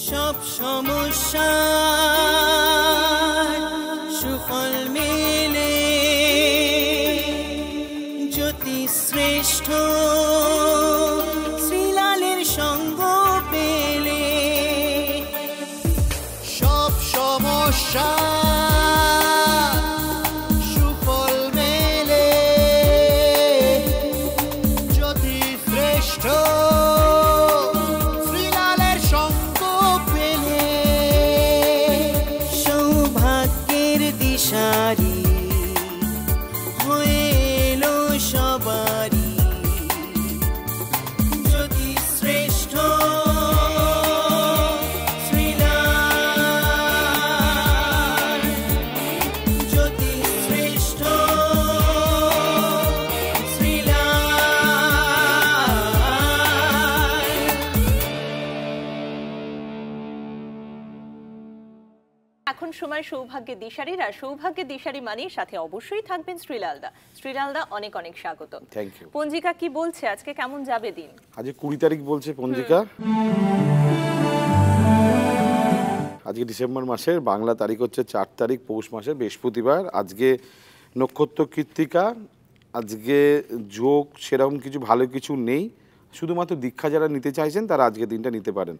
সব সমস্যা সুফল মেলে জ্যোতি শ্রেষ্ঠ শ্রীলালের সঙ্গ পেলে সব সমস্যা সুফল মেলে জ্যোতি শ্রেষ্ঠ শ্রীলালের সঙ্গ পেলে সৌভাগ্যের দিশারি হয়ে এলো সবারই জ্যোতি শ্রেষ্ঠ শ্রীলাল জ্যোতি শ্রেষ্ঠ এখন সময় সৌভাগ্যের দিশারির, আর সৌভাগ্যের দিশারি মানে সাথে অবশ্যই থাকবেন শ্রীলালদা। শ্রীলালদা অনেক অনেক স্বাগত। Thank you. পঞ্জিকা কি বলছে আজকে, কেমন যাবে দিন? আজকে 20 তারিখ বলছে পঞ্জিকা। আজকে ডিসেম্বর মাসের বাংলা তারিখ হচ্ছে 4 তারিখ পৌষ মাসের বৃহস্পতিবার। আজকে নক্ষত্র কৃত্তিকা। আজকে যোগ সেরকম কিছু ভালো কিছু নেই, শুধুমাত্র দীক্ষা যারা নিতে চাইছেন তারা আজকে দিনটা নিতে পারেন।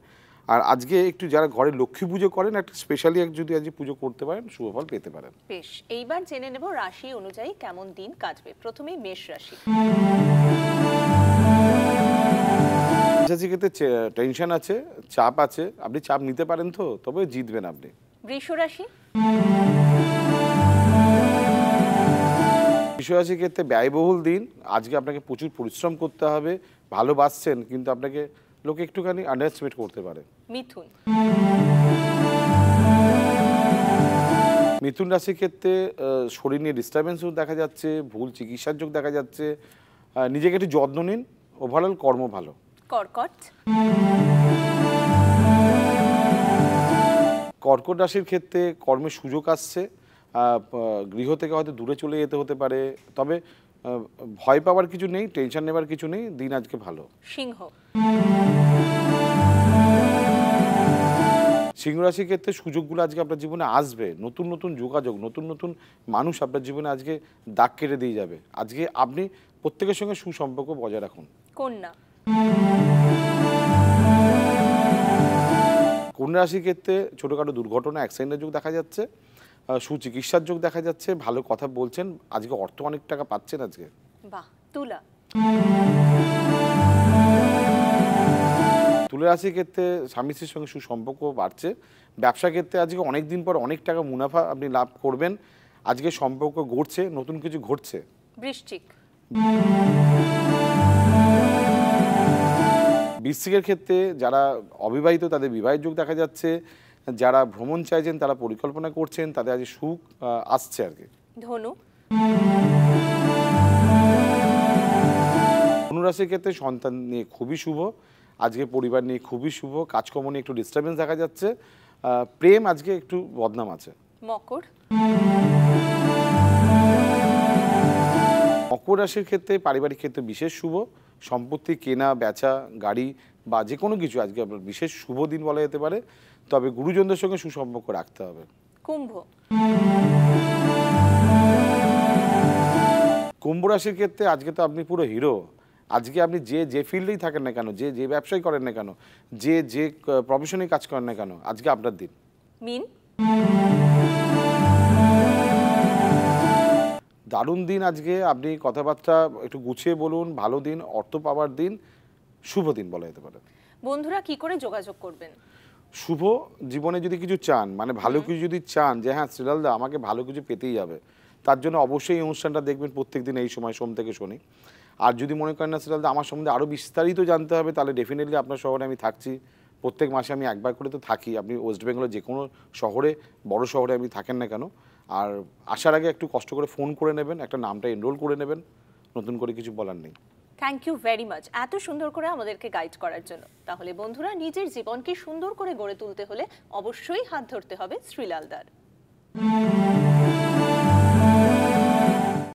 আর আজকে একটু যারা ঘরে লক্ষ্মী পুজো করেন একটা স্পেশালি যদি আজকে পুজো করতে পারেন শুভফল পেতে পারেন। বেশ, এইবার জেনে নেব রাশি অনুযায়ী কেমন দিন কাটবে। প্রথমেই মেষ রাশি। ক্ষেত্রে টেনশন আছে, চাপ আছে, আপনি চাপ নিতে পারেন তো, তবে জিতবেন আপনি। বৃষ রাশি। বৃষ রাশির ক্ষেত্রে ব্যয়বহুল দিন। আজকে আপনাকে প্রচুর পরিশ্রম করতে হবে। ভালোবাসছেন কিন্তু আপনাকে লোকে একটুখানি আন্ডারএস্টিমেট করতে পারে। মিথুন। মিথুন রাশির ক্ষেত্রে শরীর নিয়ে ডিস্টারবেন্সও দেখা যাচ্ছে, ভুল চিকিৎসার যোগ দেখা যাচ্ছে। নিজেকে একটু যত্ন নিন, ওভারঅল কর্ম ভালো। কর্কট। কর্কট রাশির ক্ষেত্রে কর্মের সুযোগ আসছে, গৃহ থেকে হয়তো দূরে চলে যেতে হতে পারে, তবে ভয় পাওয়ার কিছু নেই, টেনশন নেবার কিছু নেই, দিন আজকে ভালো। সিংহ। সিংহ রাশির ক্ষেত্রে সুযোগগুলো আজকে আপনার জীবনে আসবে, নতুন নতুন যোগাযোগ, নতুন নতুন মানুষ আপনার জীবনে আজকে দাগ কেটে দিয়ে যাবে। আজকে আপনি প্রত্যেকের সঙ্গে সুসম্পর্ক বজায় রাখুন। কন্যা। কন্যা রাশির ক্ষেত্রে ছোটোখাটো দুর্ঘটনা, অ্যাক্সিডেন্টের যোগ দেখা যাচ্ছে, সুচিকিৎসার যোগ দেখা যাচ্ছে, ভালো কথা বলছেন, আজকে অর্থ অনেক টাকা পাচ্ছেন আজকে। বাহ। তুলা। তুলা রাশির ক্ষেত্রে স্বামী স্ত্রীর সঙ্গে সুসম্পর্ক বাড়ছে। ব্যবসা ক্ষেত্রে আজকে অনেক দিন পর অনেক টাকা মুনাফা আপনি লাভ করবেন। আজকে সম্পর্ক গড়ছে, নতুন কিছু ঘটছে। বৃশ্চিক। বৃশ্চিকের ক্ষেত্রে যারা অবিবাহিত তাদের বিবাহের যোগ দেখা যাচ্ছে, যারা ভ্রমণ চাইছেন তারা পরিকল্পনা করছেন, তাদের আজ সুখ আসছে আর কি। ধনু। ধনু রাশির ক্ষেত্রে সন্তান নিয়ে খুবই শুভ, আজকে পরিবার নিয়ে খুবই শুভ, কাজকর্ম নিয়ে একটু ডিস্টারবেন্স দেখা যাচ্ছে, প্রেম আজকে একটু বদনাম আছে। মকর। মকর রাশির ক্ষেত্রে পারিবারিক ক্ষেত্রে বিশেষ শুভ, সম্পত্তি কেনা বেচা, গাড়ি বা যে কোনো কিছু আজকে আপনার বিশেষ শুভ দিন বলা যেতে পারে, তবে গুরুজনদের সঙ্গে সুসম্পর্ক রাখতে হবে। কুম্ভ। কুম্ভ রাশির ক্ষেত্রে আজকে তো আপনি পুরো হিরো। আজকে আপনি যে ফিল্ডেই থাকেন না কেন, যে ব্যবসায় করেন না কেন, যে প্রফেশনে কাজ করেন না কেন, আজকে আপনার দিন। মিন। দারুণ দিন আজকে, আপনি কথাবার্তা একটু গুছিয়ে বলুন, ভালো দিন, অর্থ পাওয়ার দিন, শুভ দিন বলা যেতে পারে। বন্ধুরা কি করে যোগাযোগ করবেন? শুভ জীবনে যদি কিছু চান, মানে ভালো কিছু যদি চান, যে হ্যাঁ শ্রীলালদা আমাকে ভালো কিছু পেতেই হবে, তার জন্য অবশ্যই এই অনুষ্ঠানটা দেখবেন প্রত্যেক দিন এই সময়, সোম থেকে শনি। আর যদি মনে করেন না শ্রীলালদা আমার সম্বন্ধে আরও বিস্তারিত জানতে হবে, তাহলে ডেফিনেটলি আপনার শহরে আমি থাকছি, প্রত্যেক মাসে আমি একবার করে তো থাকি। আপনি ওয়েস্ট বেঙ্গলের যে কোনো শহরে, বড় শহরে আপনি থাকেন না কেন, আর আসার আগে একটু কষ্ট করে ফোন করে নেবেন, একটা নামটা এনরোল করে নেবেন, নতুন করে কিছু বলার নেই। থ্যাংক ইউ ভেরি মাচ এত সুন্দর করে আমাদেরকে গাইড করার জন্য। তাহলে বন্ধুরা, নিজের জীবনকে সুন্দর করে গড়ে তুলতে হলে অবশ্যই হাত ধরতে হবে শ্রীলালদার।